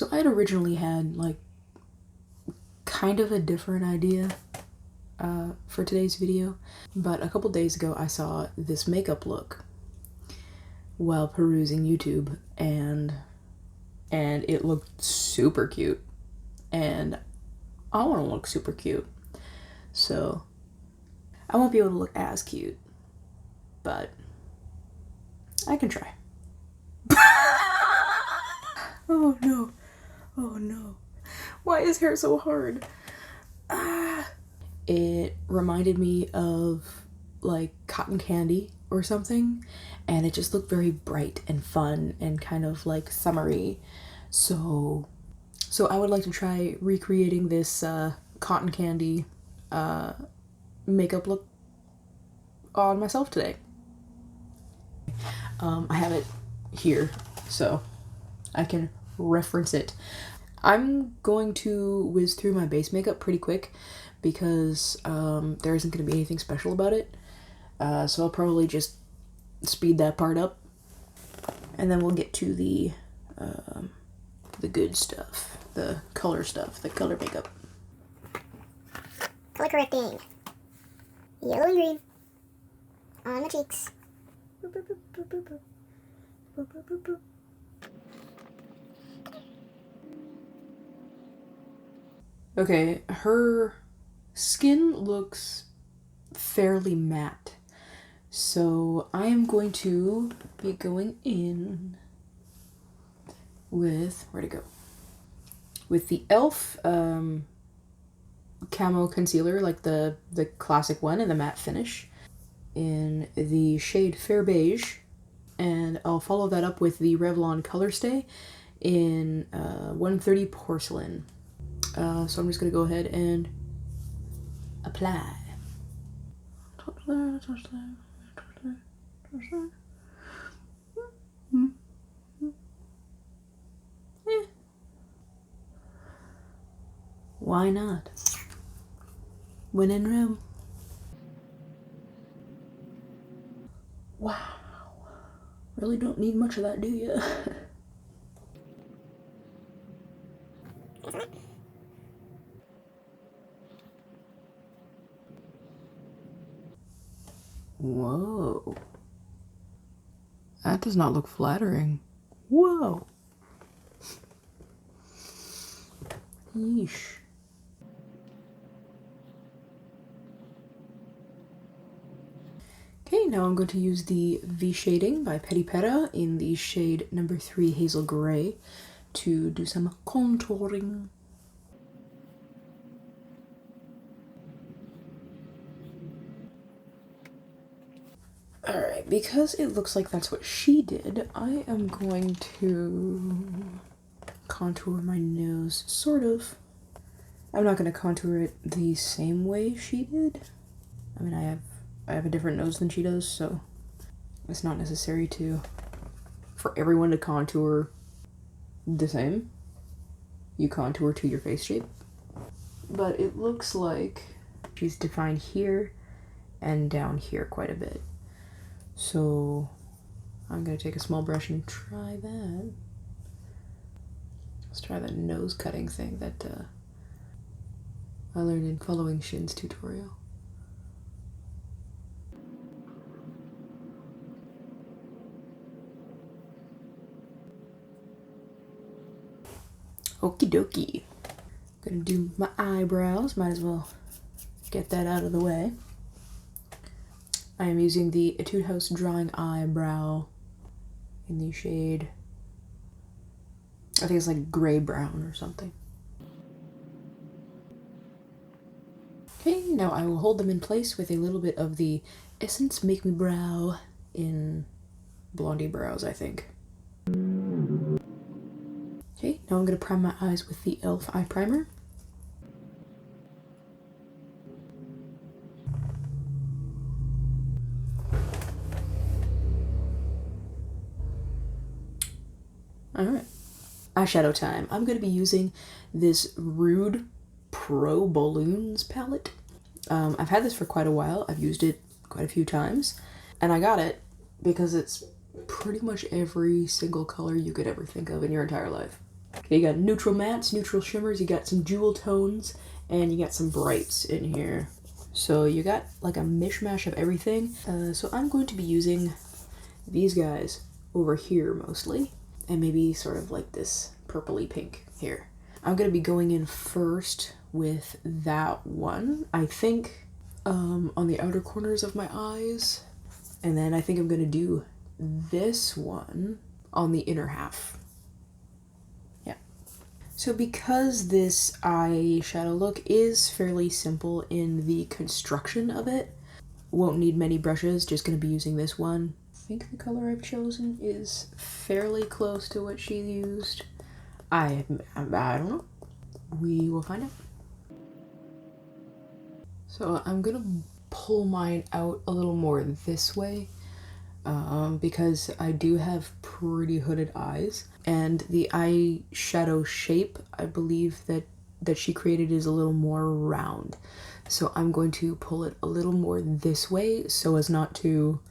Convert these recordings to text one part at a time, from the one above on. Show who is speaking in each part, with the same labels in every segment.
Speaker 1: So I had originally had like kind of a different idea for today's video, but a couple days ago I saw this makeup look while perusing YouTube, and it looked super cute, and I want to look super cute. So I won't be able to look as cute, but I can try. Oh no. Oh no. Why is hair so hard? It reminded me of like cotton candy or something, and it just looked very bright and fun and kind of like summery. So I would like to try recreating this cotton candy makeup look on myself today. I have it here so I can reference it. I'm going to whiz through my base makeup pretty quick because there isn't going to be anything special about it. So I'll probably just speed that part up, and then we'll get to the good stuff, the color stuff, the color makeup.
Speaker 2: Color correcting. Yellow and green on the cheeks. Boop, boop, boop, boop, boop, boop. Boop, boop, boop, boop.
Speaker 1: Okay, her skin looks fairly matte, so I am going to be going in with, where'd it go? With the e.l.f. Camo concealer, like the classic one in the matte finish, in the shade Fair Beige, and I'll follow that up with the Revlon Color Stay in 130 Porcelain. So I'm just gonna go ahead and apply. Why not? When in Rome. Wow. Really don't need much of that, do you? Whoa. That does not look flattering. Whoa. Yeesh. Okay, now I'm going to use the V Shading by Petit Pera in the shade number 3 Hazel Gray to do some contouring. Alright, because it looks like that's what she did, I am going to contour my nose, sort of. I'm not going to contour it the same way she did. I mean, I have a different nose than she does, so it's not necessary for everyone to contour the same. You contour to your face shape. But it looks like she's defined here and down here quite a bit. So I'm going to take a small brush and try that. Let's try that nose cutting thing that I learned in following Shin's tutorial. Okie dokie. Gonna do my eyebrows, might as well get that out of the way. I am using the Etude House Drawing Eyebrow in the shade, I think it's like gray brown or something. Okay, now I will hold them in place with a little bit of the Essence Make Me Brow in Blondie Brows, I think. Okay, now I'm going to prime my eyes with the e.l.f. eye primer. Alright, eyeshadow time. I'm going to be using this Rude Pro Balloons palette. I've had this for quite a while. I've used it quite a few times, and I got it because it's pretty much every single color you could ever think of in your entire life. Okay, you got neutral mattes, neutral shimmers, you got some jewel tones, and you got some brights in here. So you got like a mishmash of everything. So I'm going to be using these guys over here mostly, and maybe sort of like this purpley pink here. I'm going to be going in first with that one, I think, on the outer corners of my eyes. And then I think I'm going to do this one on the inner half. Yeah. So because this eyeshadow look is fairly simple in the construction of it, won't need many brushes, just going to be using this one. I think the color I've chosen is fairly close to what she used. I don't know. We will find out. So I'm gonna pull mine out a little more this way because I do have pretty hooded eyes, and the eyeshadow shape I believe that she created is a little more round. So I'm going to pull it a little more this way so as not to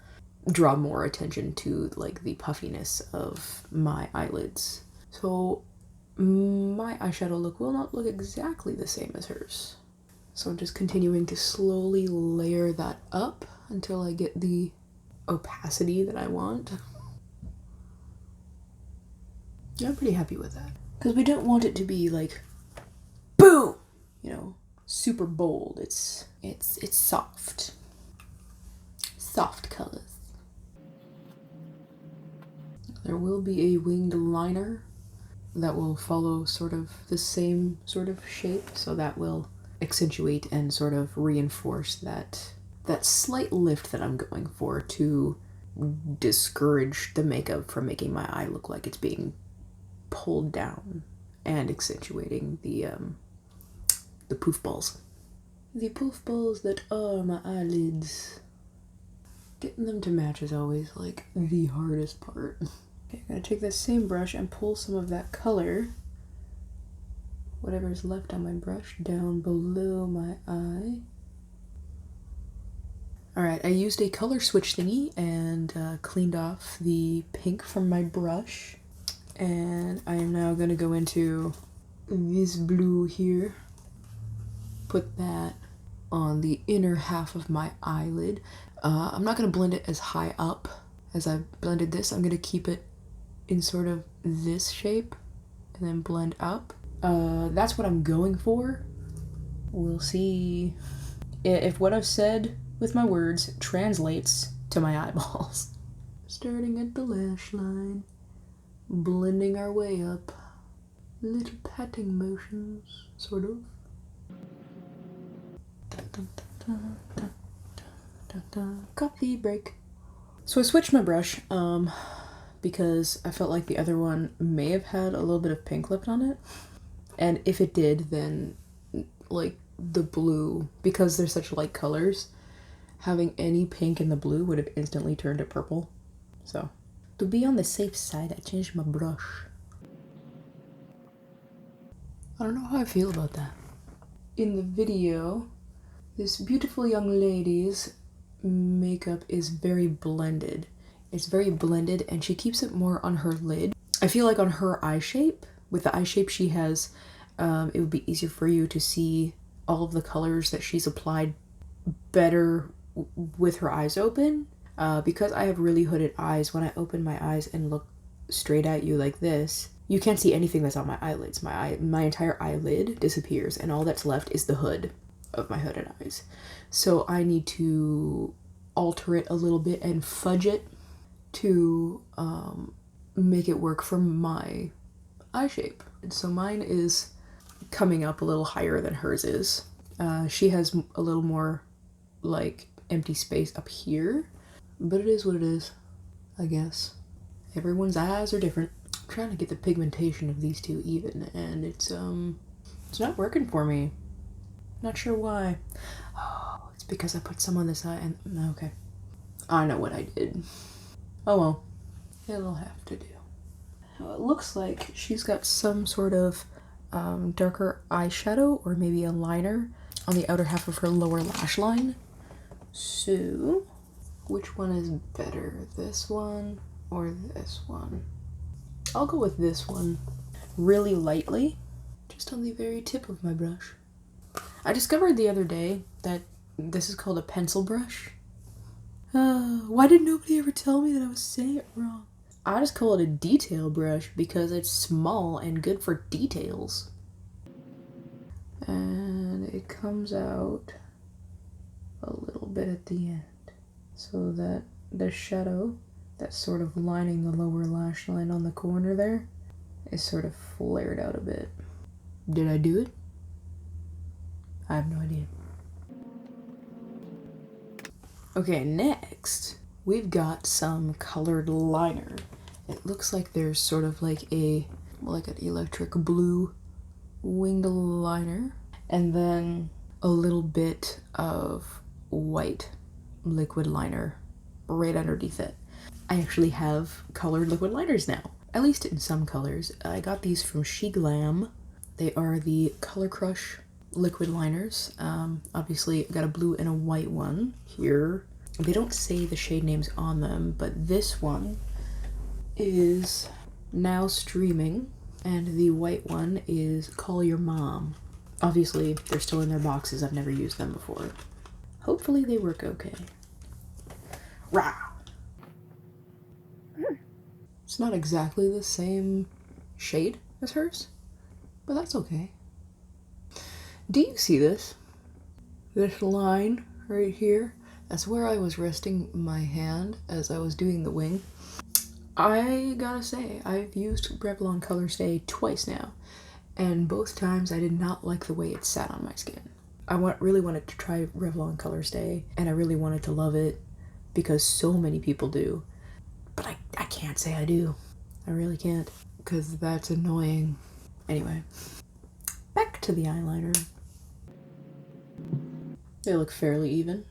Speaker 1: draw more attention to like the puffiness of my eyelids. So my eyeshadow look will not look exactly the same as hers. So I'm just continuing to slowly layer that up until I get the opacity that I want. Yeah, I'm pretty happy with that. Because we don't want it to be like, boom! You know, super bold. It's soft. Soft colors. There will be a winged liner that will follow sort of the same sort of shape, so that will accentuate and sort of reinforce that slight lift that I'm going for to discourage the makeup from making my eye look like it's being pulled down and accentuating the poof balls. The poof balls that are my eyelids. Getting them to match is always like the hardest part. Okay, I'm gonna take this same brush and pull some of that color, whatever's left on my brush, down below my eye. Alright, I used a color switch thingy and cleaned off the pink from my brush. And I am now gonna go into this blue here. Put that on the inner half of my eyelid. I'm not gonna blend it as high up as I blended this. I'm gonna keep it in sort of this shape and then blend up. That's what I'm going for. We'll see if what I've said with my words translates to my eyeballs. Starting at the lash line, blending our way up. Little patting motions, sort of. Coffee break. So I switched my brush, because I felt like the other one may have had a little bit of pink left on it. And if it did, then like the blue, because they're such light colors, having any pink in the blue would have instantly turned to purple. So to be on the safe side, I changed my brush. I don't know how I feel about that. In the video, this beautiful young lady's makeup is very blended. It's very blended and she keeps it more on her lid. I feel like on her eye shape, with the eye shape she has, it would be easier for you to see all of the colors that she's applied better with her eyes open. Because I have really hooded eyes, when I open my eyes and look straight at you like this, you can't see anything that's on my eyelids. My entire eyelid disappears and all that's left is the hood of my hooded eyes. So I need to alter it a little bit and fudge it to make it work for my eye shape. And so mine is coming up a little higher than hers is. She has a little more like empty space up here, but it is what it is, I guess. Everyone's eyes are different. I'm trying to get the pigmentation of these two even, and it's not working for me. Not sure why. Oh, it's because I put some on this eye and okay. I know what I did. Oh well, it'll have to do. Now it looks like she's got some sort of darker eyeshadow or maybe a liner on the outer half of her lower lash line. So, which one is better? This one or this one? I'll go with this one. really lightly, just on the very tip of my brush. I discovered the other day that this is called a pencil brush. Why did nobody ever tell me that I was saying it wrong? I just call it a detail brush because it's small and good for details. And it comes out a little bit at the end so that the shadow that's sort of lining the lower lash line on the corner there is sort of flared out a bit. Did I do it? I have no idea. Okay, next we've got some colored liner. It looks like there's sort of like an electric blue winged liner, and then a little bit of white liquid liner right underneath it. I actually have colored liquid liners now, at least in some colors. I got these from She Glam. They are the Color Crush liquid liners. Obviously I got a blue and a white one here. They don't say the shade names on them, but this one is Now Streaming, and the white one is Call Your Mom. Obviously they're still in their boxes. I've never used them before. Hopefully they work okay. Rah! It's not exactly the same shade as hers, but that's okay. Do you see this? This line right here? That's where I was resting my hand as I was doing the wing. I gotta say, I've used Revlon Color Stay twice now, and both times I did not like the way it sat on my skin. I really wanted to try Revlon Color Stay, and I really wanted to love it because so many people do, but I can't say I do. I really can't, because that's annoying. Anyway, back to the eyeliner. They look fairly even.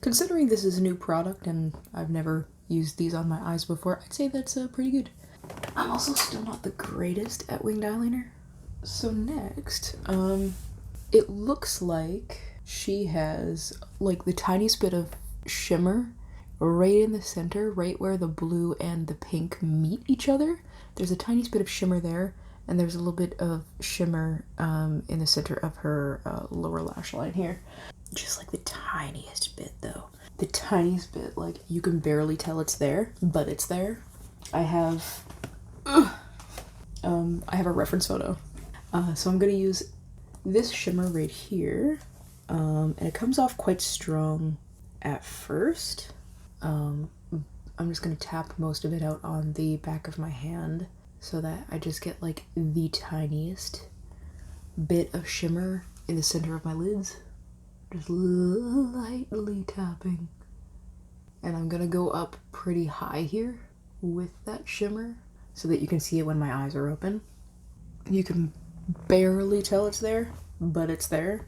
Speaker 1: Considering this is a new product and I've never used these on my eyes before, I'd say that's pretty good. I'm also still not the greatest at winged eyeliner. So next, it looks like she has like the tiniest bit of shimmer right in the center, right where the blue and the pink meet each other. There's a tiniest bit of shimmer there, and there's a little bit of shimmer in the center of her lower lash line here. Just like the tiniest bit though. The tiniest bit, like you can barely tell it's there, but it's there. I have a reference photo. So I'm gonna use this shimmer right here. And it comes off quite strong at first. I'm just gonna tap most of it out on the back of my hand so that I just get like the tiniest bit of shimmer in the center of my lids. Just lightly tapping. And I'm gonna go up pretty high here with that shimmer so that you can see it when my eyes are open. You can barely tell it's there, but it's there.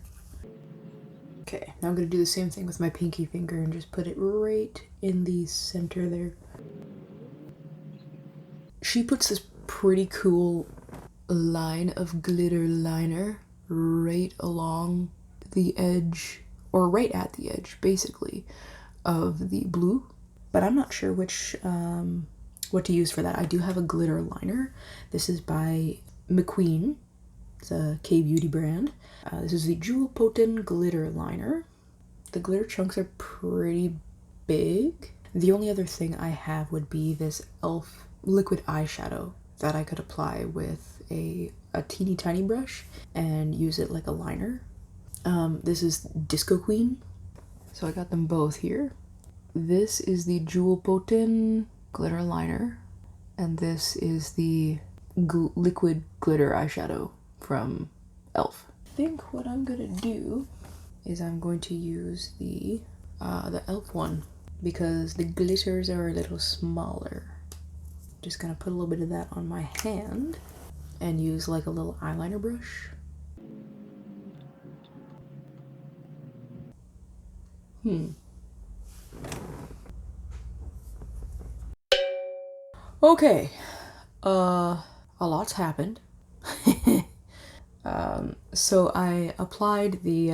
Speaker 1: Okay, now I'm gonna do the same thing with my pinky finger and just put it right in the center there. She puts this pretty cool line of glitter liner right along the edge, or right at the edge, basically, of the blue. But I'm not sure which, what to use for that. I do have a glitter liner. This is by McQueen. It's a K-Beauty brand. This is the Jewel Potent Glitter Liner. The glitter chunks are pretty big. The only other thing I have would be this e.l.f. liquid eyeshadow that I could apply with a teeny tiny brush and use it like a liner. This is Disco Queen. So I got them both here. This is the Jewel Potent Glitter Liner, and this is the liquid glitter eyeshadow from e.l.f. I think what I'm gonna do is I'm going to use the e.l.f. one because the glitters are a little smaller. Just gonna put a little bit of that on my hand and use like a little eyeliner brush. Okay, a lot's happened. So I applied the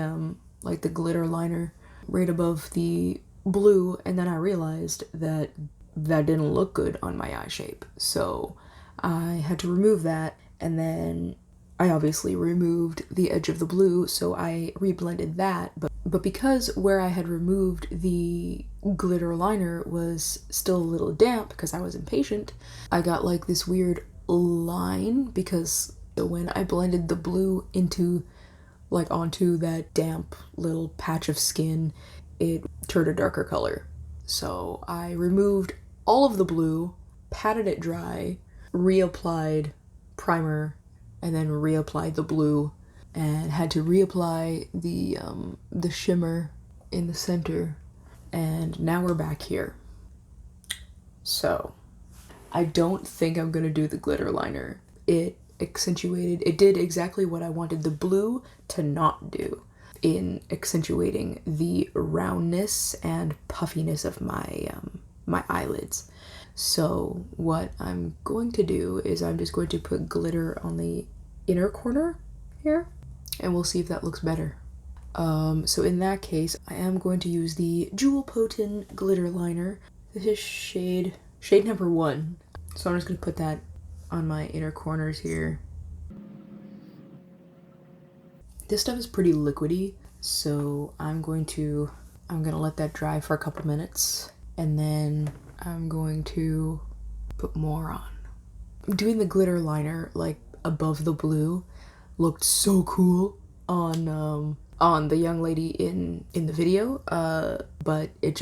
Speaker 1: like the glitter liner right above the blue, and then I realized that that didn't look good on my eye shape. So I had to remove that, and then I obviously removed the edge of the blue, so I reblended that. But because where I had removed the glitter liner was still a little damp because I was impatient, I got like this weird line because when I blended the blue into like onto that damp little patch of skin, it turned a darker color. So I removed all of the blue, patted it dry, reapplied primer, and then reapplied the blue, and had to reapply the shimmer in the center, and now we're back here. So I don't think I'm gonna do the glitter liner. It did exactly what I wanted the blue to not do in accentuating the roundness and puffiness of my eyelids. So what I'm going to do is I'm just going to put glitter on the inner corner here, and we'll see if that looks better. So in that case, I am going to use the Jewel Potent glitter liner. This is shade number 1. So I'm just going to put that on my inner corners here. This stuff is pretty liquidy, so I'm gonna let that dry for a couple minutes, and then I'm going to put more on. Doing the glitter liner like above the blue looked so cool on the young lady in the video, but it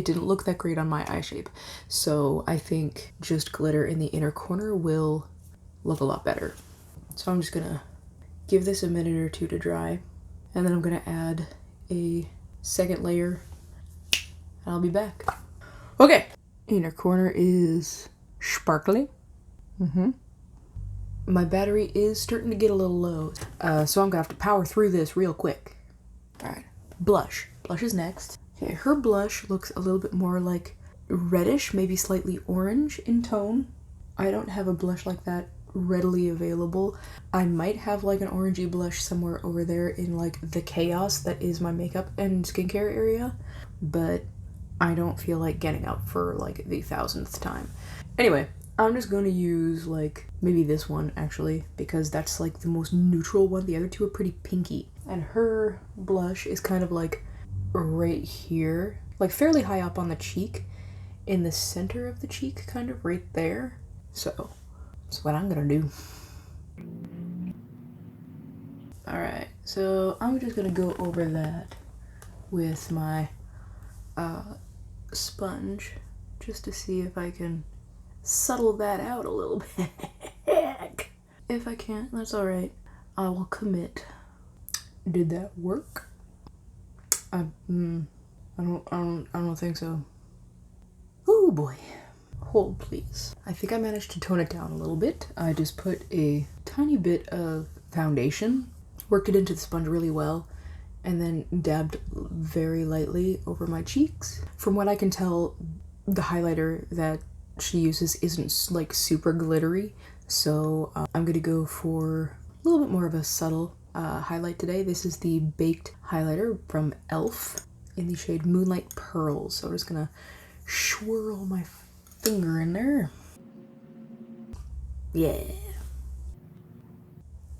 Speaker 1: didn't look that great on my eye shape. So I think just glitter in the inner corner will look a lot better. So I'm just gonna give this a minute or two to dry, and then I'm gonna add a second layer, and I'll be back. Okay, inner corner is sparkly. My battery is starting to get a little low, so I'm gonna have to power through this real quick. Alright, blush. Blush is next. Okay, her blush looks a little bit more like reddish, maybe slightly orange in tone. I don't have a blush like that readily available. I might have like an orangey blush somewhere over there in like the chaos that is my makeup and skincare area, but I don't feel like getting up for like the 1000th time. Anyway, I'm just going to use like maybe this one actually, because that's like the most neutral one. The other two are pretty pinky, and her blush is kind of like right here, like fairly high up on the cheek, in the center of the cheek, kind of right there. So that's what I'm gonna do. Alright, so I'm just gonna go over that with my sponge just to see if I can subtle that out a little bit. If I can't, that's alright. I will commit. Did that work? I don't think so. Oh boy. Hold please. I think I managed to tone it down a little bit. I just put a tiny bit of foundation, worked it into the sponge really well, and then dabbed very lightly over my cheeks. From what I can tell, the highlighter that she uses isn't like super glittery, so I'm gonna go for a little bit more of a subtle highlight today. This is the Baked highlighter from e.l.f. in the shade Moonlight Pearls. So I'm just gonna swirl my finger in there. Yeah.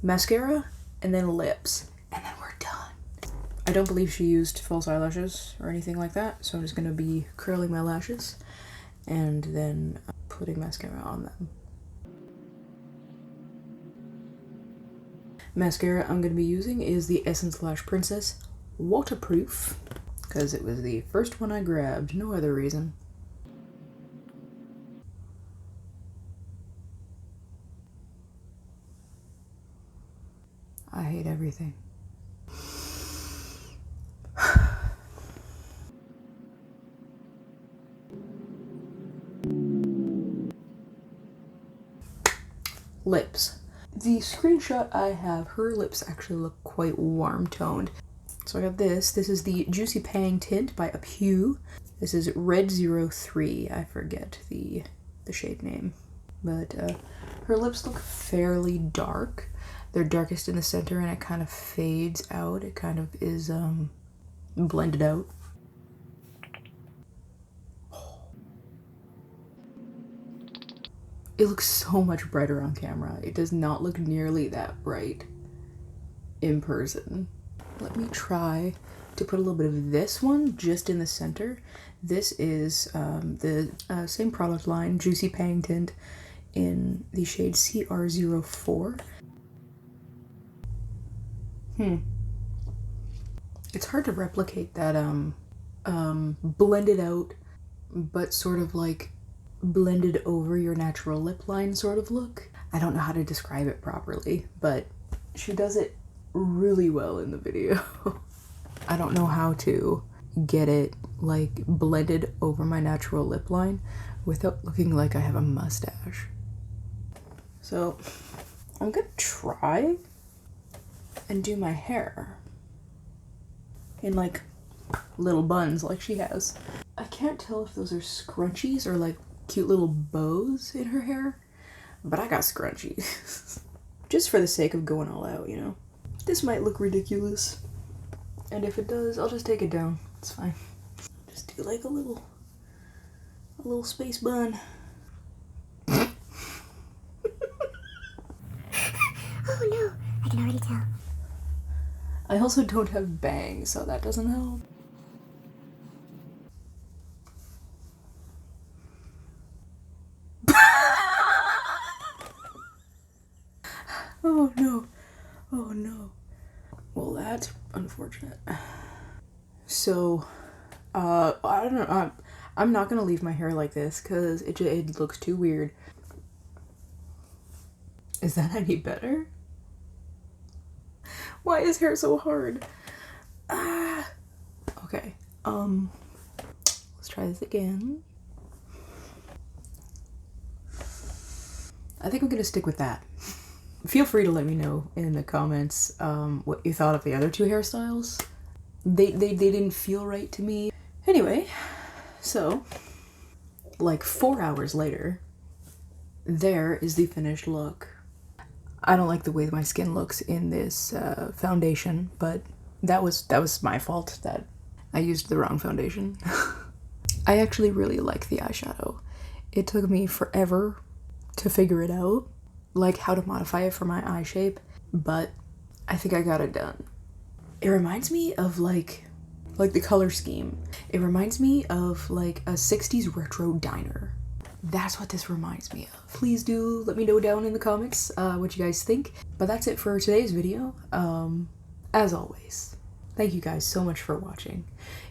Speaker 1: Mascara, and then lips, and then we're done. I don't believe she used false eyelashes or anything like that, so I'm just gonna be curling my lashes and then putting mascara on them. Mascara I'm gonna be using is the Essence Lash Princess Waterproof, because it was the first one I grabbed, no other reason. I hate everything. Lips. The screenshot I have, her lips actually look quite warm toned. So I got this. This is the Juicy Pang tint by Apu. This is Red 03. I forget the shade name. But her lips look fairly dark. They're darkest in the center and it kind of fades out. It kind of is blended out. It looks so much brighter on camera. It does not look nearly that bright in person. Let me try to put a little bit of this one just in the center. This is the same product line, Juicy Pang Tint, in the shade CR04. It's hard to replicate that blended out, but sort of like blended over your natural lip line sort of look. I don't know how to describe it properly, but she does it really well in the video. I don't know how to get it like blended over my natural lip line without looking like I have a mustache. So I'm gonna try and do my hair in like little buns like she has. I can't tell if those are scrunchies or like cute little bows in her hair, but I got scrunchies. Just for the sake of going all out, you know? This might look ridiculous, and if it does, I'll just take it down. It's fine. Just do like a little space bun.
Speaker 2: Oh no, I can already tell.
Speaker 1: I also don't have bangs, so that doesn't help. Oh no. Oh no. Well, that's unfortunate. So, I don't know. I'm not gonna leave my hair like this because it looks too weird. Is that any better? Why is hair so hard? Ah. Okay. Let's try this again. I think I'm gonna stick with that. Feel free to let me know in the comments what you thought of the other two hairstyles. They didn't feel right to me. Anyway, so like 4 hours later, there is the finished look. I don't like the way my skin looks in this foundation, but that was my fault that I used the wrong foundation. I actually really like the eyeshadow. It took me forever to figure it out, like how to modify it for my eye shape, but I think I got it done. It reminds me of like the color scheme. It reminds me of like a 60s retro diner. That's what this reminds me of. Please do let me know down in the comments what you guys think. But that's it for today's video. As always, thank you guys so much for watching.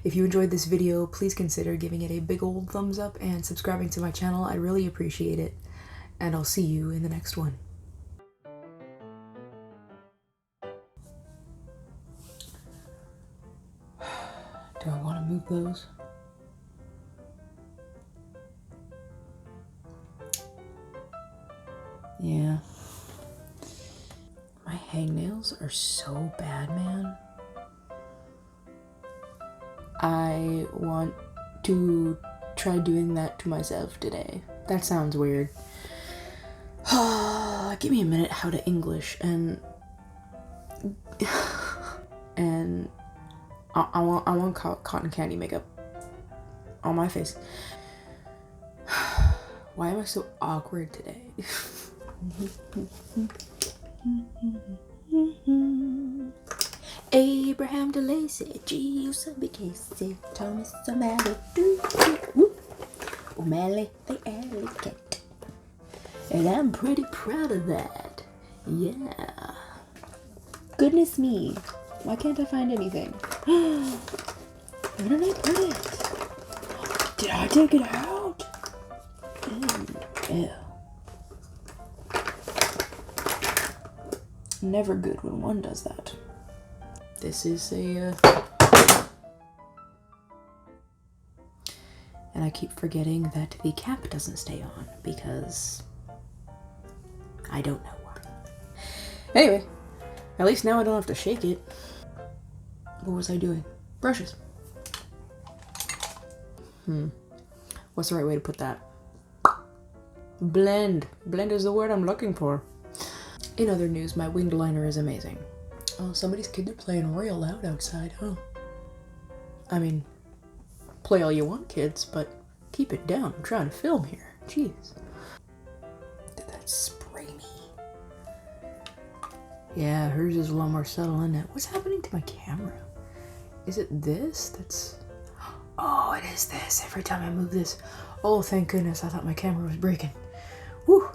Speaker 1: If you enjoyed this video, please consider giving it a big old thumbs up and subscribing to my channel. I really appreciate it. And I'll see you in the next one. Do I want to move those? Yeah. My hangnails are so bad, man. I want to try doing that to myself today. That sounds weird. Give me a minute how to English and I want cotton candy makeup on my face. Why am I so awkward today? Abraham DeLacy, Jesus Casey, Thomas O'Malley, O'Malley the alley cat. And I'm pretty proud of that. Yeah. Goodness me. Why can't I find anything? Where did I put it? Did I take it out? Ew. Never good when one does that. This is a... And I keep forgetting that the cap doesn't stay on because... I don't know why. Anyway, at least now I don't have to shake it. What was I doing? Brushes. What's the right way to put that? Blend. Blend is the word I'm looking for. In other news, my winged liner is amazing. Oh, somebody's kids are playing real loud outside, huh? I mean, play all you want, kids, but keep it down. I'm trying to film here. Jeez. spray me. Yeah, hers is a lot more subtle, isn't it? What's happening to my camera? Is it this? That's... Oh, it is this. Every time I move this. Oh, thank goodness. I thought my camera was breaking. Whew.